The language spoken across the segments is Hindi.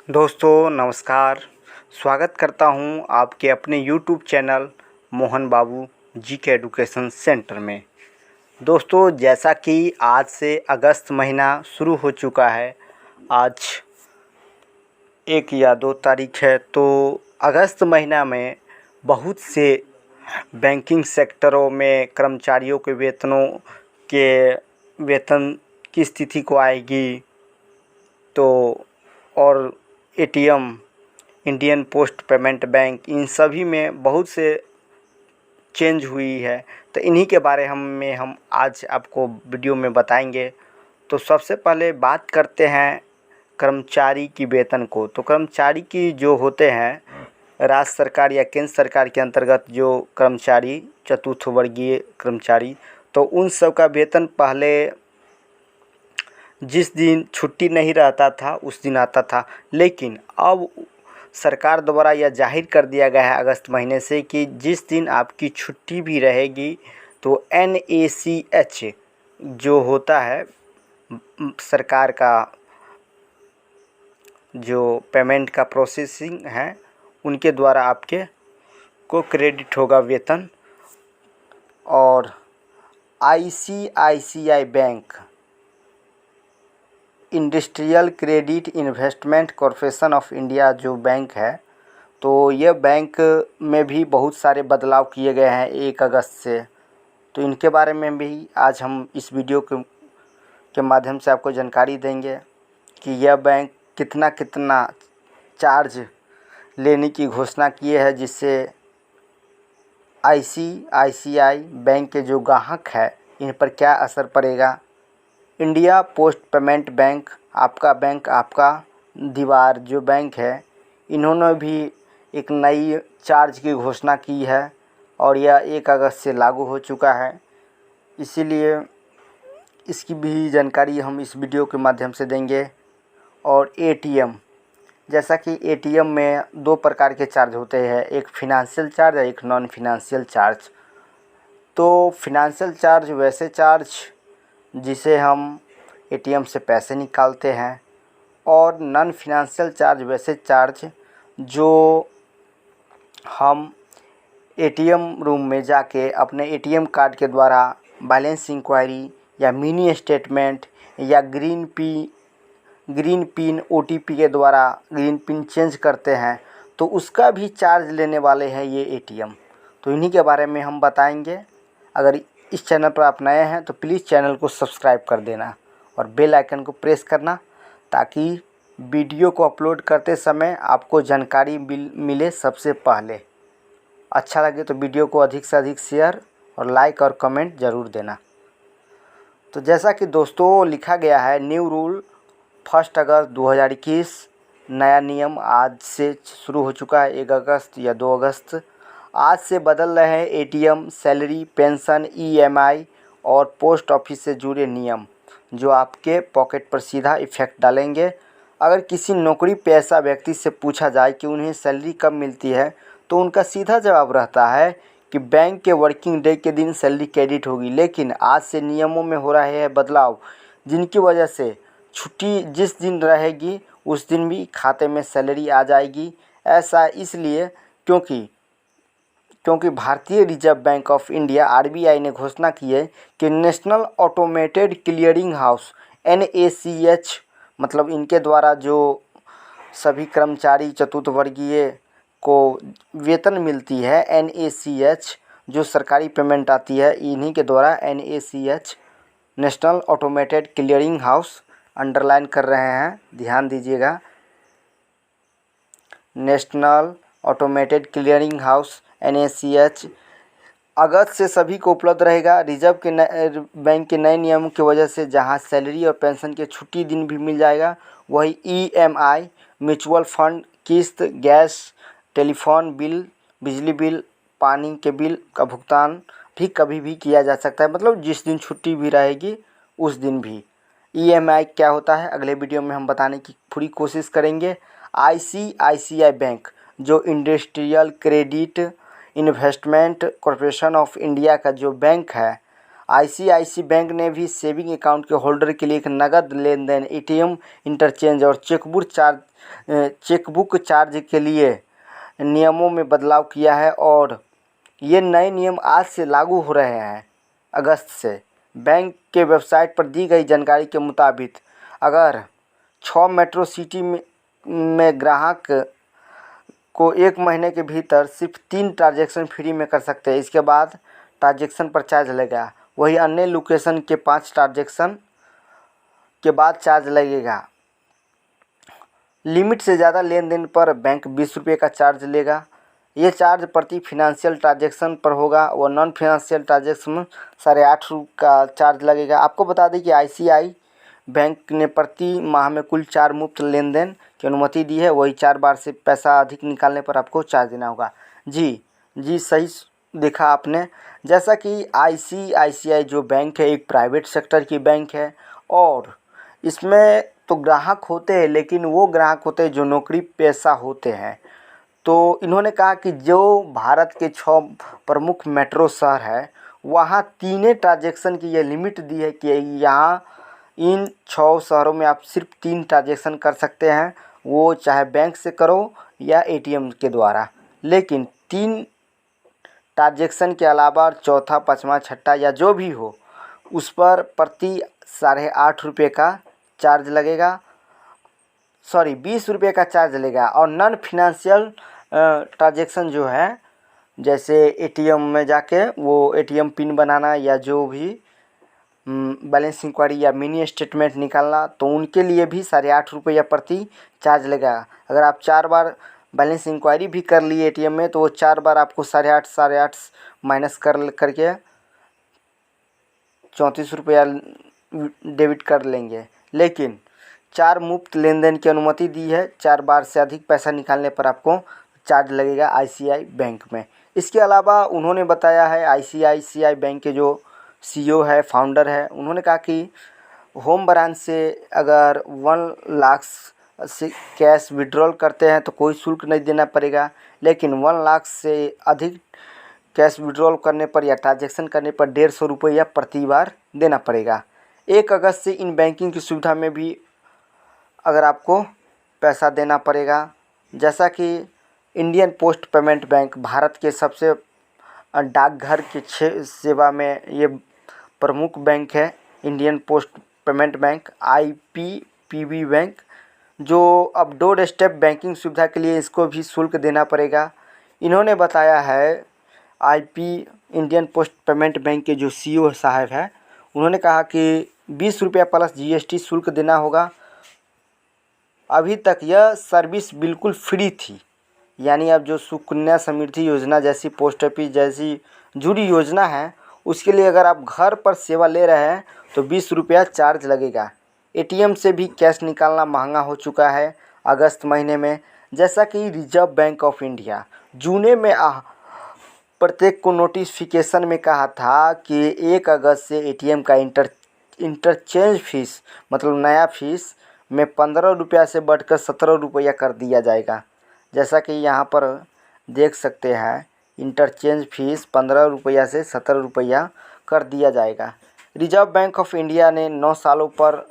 दोस्तों नमस्कार। स्वागत करता हूं आपके अपने YouTube चैनल मोहन बाबू जीके एजुकेशन सेंटर में। दोस्तों जैसा कि आज से अगस्त महीना शुरू हो चुका है, आज 1 या 2 तारीख है, तो अगस्त महीना में बहुत से बैंकिंग सेक्टरों में कर्मचारियों के वेतन की स्थिति को आएगी। तो और ATM, Indian post payment bank, इन सभी में बहुत से चेंज हुई है। तो इन्हीं के बारे में हम आज आपको वीडियो में बताएंगे। तो सबसे पहले बात करते हैं कर्मचारी की वेतन को। तो कर्मचारी की जो होते हैं, राज्य सरकार या केंद्र सरकार के अंतर्गत जो कर्मचारी, चतुर्थ वर्गीय कर्मचारी, तो उन सब का वेतन पहले जिस दिन छुट्टी नहीं रहता था उस दिन आता था, लेकिन अब सरकार द्वारा यह जाहिर कर दिया गया है अगस्त महीने से कि जिस दिन आपकी छुट्टी भी रहेगी तो NACH जो होता है सरकार का जो पेमेंट का प्रोसेसिंग है, उनके द्वारा आपके को क्रेडिट होगा वेतन। और ICICI bank, industrial credit investment corporation of India जो बैंक है, तो यह बैंक में भी बहुत सारे बदलाव किए गए हैं 1 अगस्त से। तो इनके बारे में भी आज हम इस वीडियो के माध्यम से आपको जानकारी देंगे कि यह बैंक कितना कितना चार्ज लेने की घोषणा किए हैं, जिससे ICICI बैंक के जो ग्राहक है इन पर क्या असर पड़ेगा। इंडिया पोस्ट पेमेंट बैंक, आपका बैंक आपका दीवार जो बैंक है, इन्होंने भी एक नई चार्ज की घोषणा की है और यह 1 अगस्त से लागू हो चुका है। इसीलिए इसकी भी जानकारी हम इस वीडियो के माध्यम से देंगे। और ATM, जैसा कि ATM में 2 प्रकार के चार्ज होते हैं, एक फिनंशियल चार्ज और एक नॉन फिनंशियल चार्ज। तो फिनंशियल चार्ज वैसे चार्ज जिसे हम ATM से पैसे निकालते हैं, और नॉन फिनंशियल चार्ज वैसे चार्ज जो हम ATM रूम में जाके अपने ATM कार्ड के द्वारा बैलेंस इंक्वायरी या मिनी स्टेटमेंट या ग्रीन पिन OTP के द्वारा ग्रीन पिन चेंज करते हैं, तो उसका भी चार्ज लेने वाले हैं ये ATM। तो इन्हीं के बारे में हम बताएंगे। अगर इस चैनल पर आप नए हैं तो प्लीज़ चैनल को सब्सक्राइब कर देना और बेल आइकन को प्रेस करना, ताकि वीडियो को अपलोड करते समय आपको जानकारी मिले सबसे पहले। अच्छा लगे तो वीडियो को अधिक से अधिक शेयर और लाइक और कमेंट ज़रूर देना। तो जैसा कि दोस्तों लिखा गया है, न्यू रूल 1 अगस्त 2021, नया नियम आज से शुरू हो चुका है 1 अगस्त या 2 अगस्त। आज से बदल रहे हैं ATM, सैलरी, पेंशन, EMI और पोस्ट ऑफिस से जुड़े नियम, जो आपके पॉकेट पर सीधा इफ़ेक्ट डालेंगे। अगर किसी नौकरी पेशा व्यक्ति से पूछा जाए कि उन्हें सैलरी कब मिलती है, तो उनका सीधा जवाब रहता है कि बैंक के वर्किंग डे के दिन सैलरी क्रेडिट होगी। लेकिन आज से नियमों में हो रहे हैं बदलाव, जिनकी वजह से छुट्टी जिस दिन रहेगी उस दिन भी खाते में सैलरी आ जाएगी। ऐसा इसलिए क्योंकि भारतीय reserve bank of India RBI ने घोषणा की है कि national automated clearing house NACH, मतलब इनके द्वारा जो सभी कर्मचारी चतुर्थवर्गीय को वेतन मिलती है, NACH जो सरकारी पेमेंट आती है, इन्हीं के द्वारा NACH, national automated clearing house, underline कर रहे हैं, ध्यान दीजिएगा, national automated clearing house NACH अगस्त से सभी को उपलब्ध रहेगा। रिजर्व के बैंक के नए नियमों की वजह से जहां सैलरी और पेंशन के छुट्टी दिन भी मिल जाएगा, वही EMI, म्यूचुअल फंड, किस्त, गैस, टेलीफोन बिल, बिजली बिल, पानी के बिल का भुगतान भी कभी भी किया जा सकता है, मतलब जिस दिन छुट्टी भी रहेगी उस दिन भी। EMI क्या होता है अगले वीडियो में हम बताने की पूरी कोशिश करेंगे। ICICI बैंक जो industrial credit investment corporation of India का जो बैंक है, आईसीआईसी बैंक ने भी सेविंग अकाउंट के होल्डर के लिए एक नगद लेन देन, एटीएम इंटरचेंज और चेकबुक चार्ज के लिए नियमों में बदलाव किया है और ये नए नियम आज से लागू हो रहे हैं, अगस्त से। बैंक के वेबसाइट पर दी गई जानकारी के मुताबिक अगर 6 मेट्रो सिटी में ग्राहक को 1 महीने के भीतर सिर्फ 3 ट्रांजेक्शन फ्री में कर सकते हैं। इसके बाद ट्रांजेक्शन पर चार्ज लगेगा। वही अन्य लोकेशन के 5 ट्रांजेक्शन के बाद चार्ज लगेगा। लिमिट से ज़्यादा लेन देन पर बैंक 20 रुपये का चार्ज लेगा। ये चार्ज प्रति फिनेंशियल ट्रांजेक्शन पर होगा और नॉन फिनेंशियल ट्रांजेक्शन 8.5 का चार्ज लगेगा। आपको बता दें कि आईसीआई बैंक ने प्रति माह में कुल 4 मुफ्त लेन देन की अनुमति दी है। वही 4 बार से पैसा अधिक निकालने पर आपको चार्ज देना होगा। जी सही देखा आपने। जैसा कि आईसीआईसीआई जो बैंक है एक प्राइवेट सेक्टर की बैंक है और इसमें तो ग्राहक होते हैं, लेकिन वो ग्राहक होते हैं जो नौकरी पेशा होते हैं। तो इन्होंने कहा कि जो भारत के 6 प्रमुख मेट्रो शहर है वहाँ 3 ट्रांजेक्शन की ये लिमिट दी है कि यहाँ इन 6 शहरों में आप सिर्फ 3 ट्रांजेक्शन कर सकते हैं, वो चाहे बैंक से करो या एटीएम के द्वारा। लेकिन 3 ट्रांजेक्शन के अलावा चौथा, पाँचवा, छठा या जो भी हो उस पर प्रति 8.5 रुपये का चार्ज लगेगा, 20 रुपये का चार्ज लगेगा। और नॉन फिनेंशियल ट्रांजेक्शन जो है, जैसे एटीएम में जाके वो एटीएम पिन बनाना या जो भी बैलेंस इंक्वायरी या मिनी स्टेटमेंट निकालना, तो उनके लिए भी 8.5 रुपये प्रति चार्ज लगेगा। अगर आप 4 बार बैलेंस इंक्वायरी भी कर लिए एटीएम में तो वो 4 बार आपको 8.5 माइनस करके 34 रुपया डेबिट कर लेंगे। लेकिन 4 मुफ्त लेन देन की अनुमति दी है। 4 बार से अधिक पैसा निकालने पर आपको चार्ज लगेगा आईसीआई बैंक में। इसके अलावा उन्होंने बताया है, आईसीआईसीआई बैंक के जो सीईओ है, फाउंडर है, उन्होंने कहा कि होम ब्रांच से अगर 1 लाख से कैश विड्रॉल करते हैं तो कोई शुल्क नहीं देना पड़ेगा। लेकिन 1 लाख से अधिक कैश विड्रॉल करने पर या ट्रांजेक्शन करने पर 150 रुपया प्रति बार देना पड़ेगा। 1 अगस्त से इन बैंकिंग की सुविधा में भी अगर आपको पैसा देना पड़ेगा। जैसा कि Indian post payment bank Bharat के सबसे डाकघर के सेवा में ये प्रमुख बैंक है। Indian post payment bank IPPB bank, जो अब डोर स्टेप बैंकिंग सुविधा के लिए इसको भी शुल्क देना पड़ेगा। इन्होंने बताया है, इंडियन पोस्ट पेमेंट बैंक के जो सीईओ साहब है, उन्होंने कहा कि 20 रुपया प्लस जीएसटी शुल्क देना होगा। अभी तक यह सर्विस बिल्कुल फ्री थी, यानी अब जो सुकन्या समृद्धि योजना जैसी, पोस्ट ऑफिस जैसी जुड़ी योजना है, उसके लिए अगर आप घर पर सेवा ले रहे हैं तो 20 रुपया चार्ज लगेगा। एटीएम से भी कैश निकालना महंगा हो चुका है अगस्त महीने में। जैसा कि रिजर्व बैंक ऑफ इंडिया जून में प्रत्येक को नोटिफिकेशन में कहा था कि 1 अगस्त से एटीएम का इंटरचेंज फीस, मतलब नया फीस में 15 रुपया से बढ़कर 17 रुपया कर दिया जाएगा। जैसा कि यहाँ पर देख सकते हैं, इंटरचेंज फीस 15 रुपया से 17 रुपया कर दिया जाएगा। रिजर्व बैंक ऑफ इंडिया ने 9 सालों पर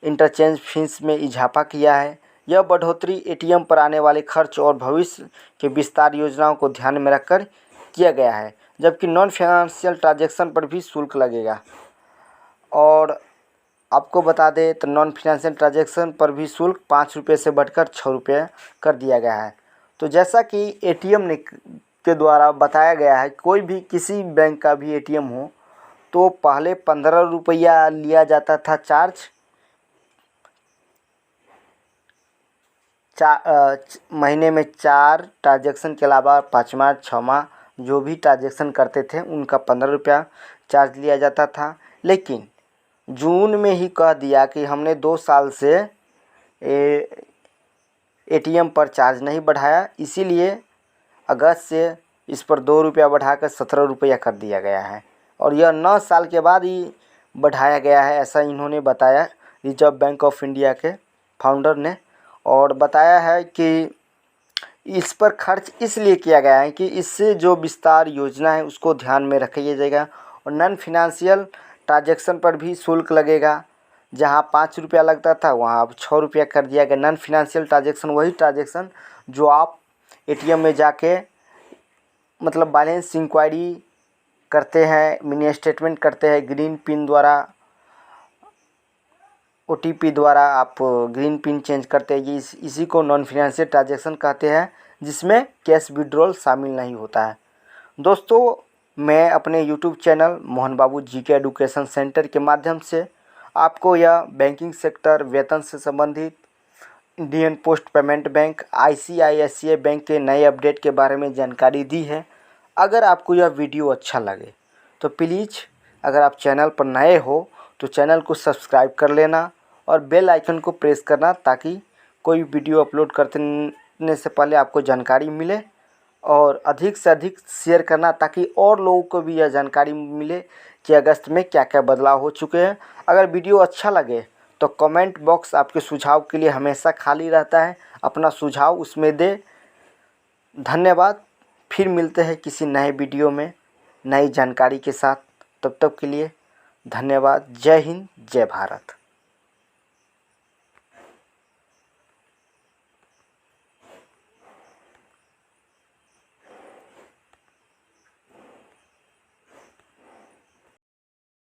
इंटरचेंज फीस में इजाफा किया है। यह बढ़ोतरी एटीएम पर आने वाले खर्च और भविष्य के विस्तार योजनाओं को ध्यान में रखकर किया गया है, जबकि नॉन फाइनेंशियल ट्रांजैक्शन पर भी शुल्क लगेगा। और आपको बता दें तो नॉन फाइनेंशियल ट्रांजैक्शन पर भी शुल्क 5 रुपये से बढ़कर 6 रुपये कर दिया गया है। तो जैसा कि एटीएम के द्वारा बताया गया है, कोई भी किसी बैंक का भी एटीएम हो तो पहले 15 रुपया लिया जाता था चार्ज, महीने में 4 ट्रांजेक्शन के अलावा 5वां 6वां जो भी ट्रांजेक्शन करते थे उनका 15 रुपया चार्ज लिया जाता था। लेकिन जून में ही कह दिया कि हमने 2 साल से एटीएम पर चार्ज नहीं बढ़ाया, इसीलिए अगस्त से इस पर 2 रुपया बढ़ाकर 17 रुपया कर दिया गया है और यह 9 साल के बाद ही बढ़ाया गया है, ऐसा इन्होंने बताया रिजर्व बैंक ऑफ इंडिया के फाउंडर ने। और बताया है कि इस पर खर्च इसलिए किया गया है कि इससे जो विस्तार योजना है उसको ध्यान में रखा जाएगा और नॉन फिनेंशियल ट्रांजैक्शन पर भी शुल्क लगेगा। जहाँ 5 रुपया लगता था वहाँ अब 6 रुपया कर दिया गया। नॉन फिनेंशियल ट्रांजैक्शन वही ट्रांजैक्शन जो आप एटीएम में जाके मतलब बैलेंस इंक्वायरी करते हैं, मिनी स्टेटमेंट करते हैं, ग्रीन पिन द्वारा ओटीपी द्वारा आप ग्रीन पिन चेंज करते हैं। ये इसी को नॉन फिनेंशियल ट्रांजैक्शन कहते हैं, जिसमें कैश विड्रॉल शामिल नहीं होता है। दोस्तों, मैं अपने यूट्यूब चैनल मोहन बाबू जीके एडुकेशन सेंटर के माध्यम से आपको यह बैंकिंग सेक्टर, वेतन से संबंधित, Indian post payment bank, ICICI bank के नए अपडेट के बारे में जानकारी दी है। अगर आपको यह वीडियो अच्छा लगे तो प्लीज़, अगर आप चैनल पर नए हो तो चैनल को सब्सक्राइब कर लेना और बेल आइकन को प्रेस करना, ताकि कोई वीडियो अपलोड करने से पहले आपको जानकारी मिले। और अधिक से अधिक शेयर करना, ताकि और लोगों को भी यह जानकारी मिले कि अगस्त में क्या क्या बदलाव हो चुके हैं। अगर वीडियो अच्छा लगे तो कमेंट बॉक्स आपके सुझाव के लिए हमेशा खाली रहता है, अपना सुझाव उसमें दे। धन्यवाद। फिर मिलते हैं किसी नए वीडियो में नई जानकारी के साथ। तब तक के लिए धन्यवाद। जय हिंद, जय भारत।